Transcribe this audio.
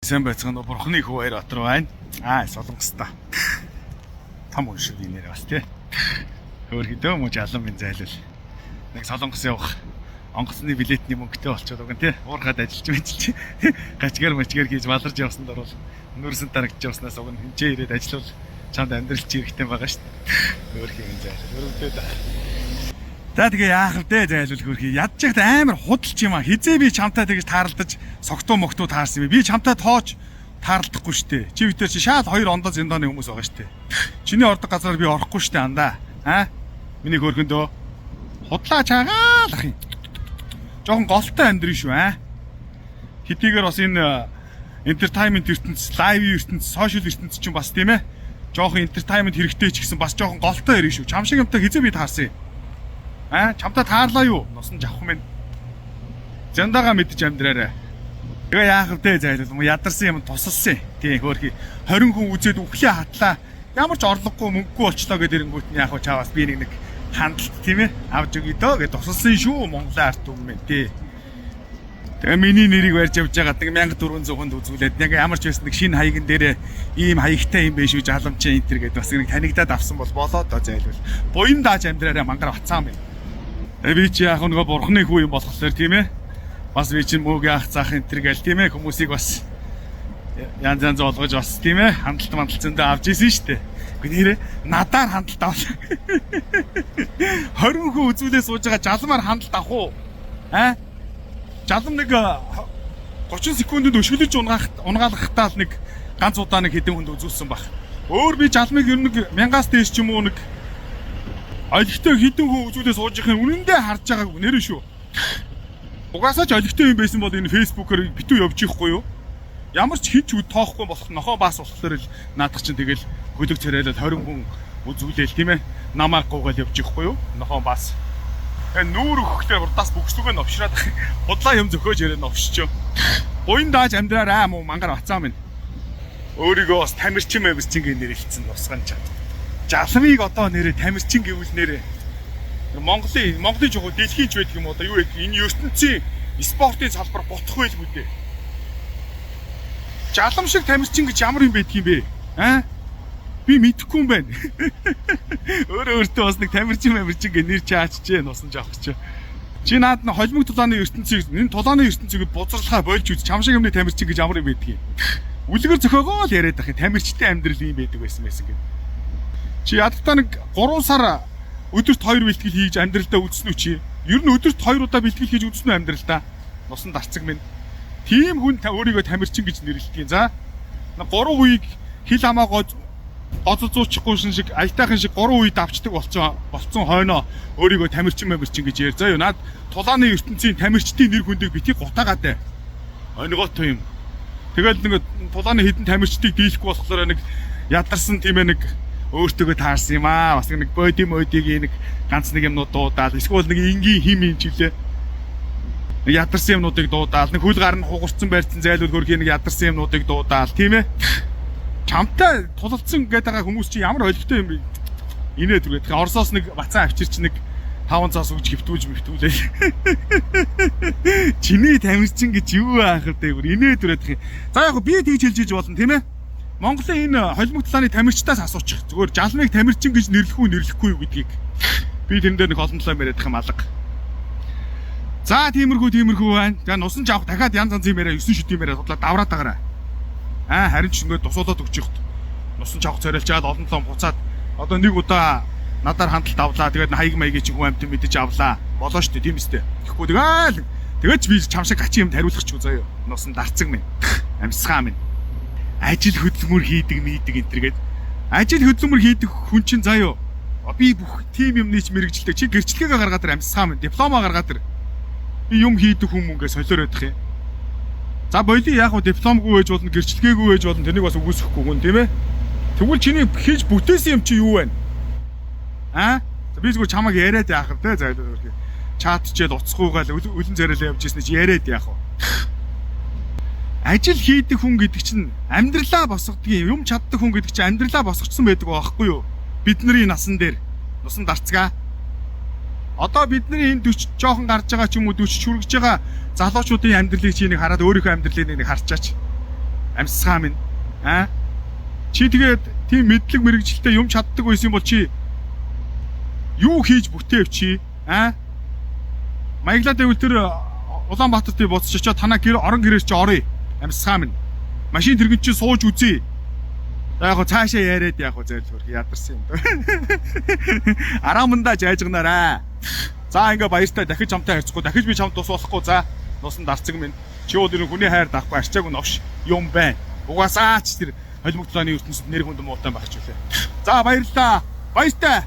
Сайн байцгаана уу бурхны хүү баяр батар байна. Солонгоста. Том уншиг нэрээ бас тий. Хөөрхөдөө муу жалан минь зайлвал. Нэг солонгос явах онгоцны билетний мөнгөтэй болчиход байгаа тий. Уурхад ажиллаж байж. Гачгаар мачгаар хийж баларж явсан дор бол нүүрсэн тарагдж явснаас уг нь хинчээ ирээд ажиллавал чамд амьдралч хэрэгтэй байгаа шүү дээ. Хөөрхий минь зайлвал. Хөрөвдөө. За тэгээ яах вэ зайлвал хөрхий ядж ихт амар худалч юм а. Хизээ би чамтай тэгж тааралдаж согтуу мохтуу таарсан юм. Би чамтай тоож таарлахгүй штэ. Чи битэр чи шал 2 ондоо зэндооны хүмүүс байгаа штэ. Чиний ордог газараар би орохгүй штэ андаа. Миний хөргөндөө худлаа чагаалах юм. Жохон голтой амьдрын шүү Хэдийгээр бас энэ entertainment ертөнц, live ертөнц, social ертөнц чинь бас тийм ээ. Жохон entertainment хэрэгтэй ч гэсэн бас жохон голтой ирэн шүү. Чам шиг юмтай хизээ би таарсан юм. Чамтай таарлаа юу? Носон жавх минь. Зяндаага мэдж амьдраарай. Тэгээ яах вэ зайлвал мо ядарсан юм тусалсан. Тийм хөөрхий 20 хүн үзээд үхлээ хатлаа. Ямар ч орлогогүй мөнгөгүй болчлоо гэдэг ирэнгүүт нь яах вэ чаваас би нэг хандлт тийм ээ. Авж өгье дөө гэж тусалсан шүү Монголын арт түмэн тий. Тэгээ миний нэрийг барьж явж байгаа 1400 хүнд үзүүлээд яг ямар ч байсан нэг шинэ хаягн дээр ийм хаягтай юм биш үү жаламчин энтер гэдэг бас нэг танигдаад авсан бол болоод доо зайлвал. Буян дааж амьдраарай мангар бацаам юм. Би чи яг нөгөө бурхны хүү юм болохоор тийм ээ. Бас би чинь мөөг яах заах энтер гээл тийм ээ. Хүмүүсийг бас янз янз олгож бас тийм ээ. Хандлт мандалцсандаа авч ийсэн шүү дээ. Гэхдээ надаар хандлт авах. 20 хүн үзүүлээ сууж байгаа жалмаар хандлт авах уу? Жалам нэг 30 секундэд өшгөлж унгаалгахтаа л нэг ганц удаа нэг хэдэн хүнд үзүүлсэн баг. Өөр би жалмыг ер нь 1000-аас дээш ч юм уу нэг олигтой хэдэн хүн үзүүлээ сууж ихын үнэндээ харж байгааг нэрэн шүү. Угаасаа ч олигтой юм байсан бол энэ фэйсбүүкээр битүү явж ихгүй юу? Ямар ч хинч тоохгүй болох нохоо баас болохоор л наадах чинь тэгэл хөлөг царайлал 20 хүн үзүүлээл тийм ээ. Намаа гуугаал явж ихгүй юу? Нохоо баас. Нүүр өгөхлээр урдаас бүгслүгөө новшраад худлаа юм зөхөөж ярээ новшчоо. Буян дааж амьдраарай муу мангар бацаа минь. Өөрийгөө бас тамирчин мэмэрчин гээ нэрэлцэн нусган чад. Жалмыг одоо нэрээ тамирчин гэвэл нэрээ Монголын жоо дэлхийн ч байдаг юм одоо юу гэдэг энэ ертөнцийн спортын салбар ботох байлгүй дээ. Жалам шиг тамирчин гэж ямар юм байдаг юм бэ? Би мэдэхгүй юм байна. Өөртөө бас нэг тамирчин гэ нэр чаачжээ нусан жавхч. Чи наад нь холимог тулааны ертөнцийг энэ тулааны ертөнцийг бузарлахаа болж үз чам шиг юмны тамирчин гэж ямар юм байдаг юм. Үлгэр зөхөөгөө л яриад ах тамирчтай амьдрал юм байдаг байсан гэдэг. Чи ядтаа нэг 3 сар өдөрт 2 бэлтгэл хийж амьдралдаа үлдсэн үү чи? Ер нь өдөрт 2 удаа бэлтгэл хийж үлдсэн үү амьдралдаа? Носон дарцаг минь. Тийм хүн өөрийгөө тамирчин гэж нэрлэдэг юм. За. 3 үеийг хил хамаагаа гоцолзуучихгүй шиг аятайхан шиг 3 үед авчдаг болцсон хойноо өөрийгөө тамирчин гэж яар. За юу наад тулааны ертөнцийн тамирчдын нэр хүндийг битгий гутаагаад онигоотой юм. Тэгэл нэг тулааны хідэн тамирчдыг дийлэхгүй болохоор нэг ядарсан тийм ээ нэг өөртөө таарсан юм бас нэг бодимодыг нэг ганц нэг юмнууд дуудаал эсвэл нэг энгийн хим юм чивлээ. Нэг ядарсан юмнуудыг дуудаал нэг хөл гар нь хугарцсан байрцсан зайлуул хөрхийн нэг ядарсан юмнуудыг дуудаал тийм ээ. Чамтай тулалцсан гэдэг байгаа хүмүүс чи ямар ойлгохтой юм бэ? Инээ түргээд. Оросоос нэг бацаа авчирч нэг 5 цаас өгж хөвтүүлээ. Чиний тамирчин гэж юу аах вэ? Инээ түрээд. За яг би тэгж хэлж болно тийм ээ. Монголын энэ холимог талааны тамирчдаас асуучих. Зүгээр жалмыг тамирчин гэж нэрлэхгүй юу гэдгийг. Би тэрэн дээр нэг олон талаа яриад байгаа юм алга. За тиймэрхүү байна. Тэгээ нусан жавх дахиад янз янзын яриа 9 шүтийн яриа судлаа давраад байгаарай. Харин ч ингээд тусуулаад өгч ихт. Нусан жавх царилчаад олон толон буцаад одоо нэг удаа надаар хандлт авлаа. Тэгээд хаяг маягийн чи хүн амт мэдэж авлаа. Болоо штэ тийм үстэй. Тэгэхгүй тэгээд би чам шиг гачин юм тариулах ч заяа. Нусан дарцаг минь. Амьсгаа минь. Ажил хөдөлмөр хийдэг энтергээд ажил хөдөлмөр хийдэг хүн чинь заяа би бүх тим юмны ч мэрэгжилдэг чи гэрчлэгээ гаргаад ир амьсгаа минь диплома гаргаад ир би юм хийдэг хүмүүнгээ солиороод их юм. За боёлын яг уу дипломгүй байж болно гэрчлэгээгүй байж болно тэрнийг бас үгүйсэхгүй гүн тийм ээ. Тэгвэл чиний хийж бүтээсэн юм чи юу вэ? Би зүгээр чамайг яриад яах вэ зайлуу үргэлж чатчээд уцхуугаал үлэн царайлаа явж ирсэн чи яриад яах вэ? Ажил хийдэг хүн гэдэг чинь амьдралаа босгодог юм чаддаг хүн гэдэг чинь амьдралаа босгоцсон байдаг байхгүй юу? Бидний насан дээр нусан дарцгаа. Одоо бидний энэ 40 жоохон гарч байгаа ч юм уу 40 хүргэж байгаа залуучуудын амьдралыг чи нэг хараад өөрийнхөө амьдралыг нэг харчаач. Амьсгаа минь. Чи тэгээд тийм мэдлэг мэрэгжилтэй юм чаддаг байсан юм бол чи юу хийж бүтээв чи? Маяглаад байвал тэр Улаанбаатарт буцаж очиод танаа орон гэрээр чи оръё. Амьсгаа минь. Машин тэргэн чи сууж үзье. Яг го цаашаа яриад яг го зөөл хөрх ядарсан юм даа. Араамандаа жайжгнараа. За ингээ баяртай дахиж чамтай харьцахгүй дахиж би чамд тус болохгүй за. Нусан дарцэг минь. Чи өөр хүний хайр давхгүй арчааг нь овш юм байна. Угаасаа ч тэр холимогдлооны ертөнцид нэр хүнд муутай байх ч үлээ. За баярлалаа. Баяртай.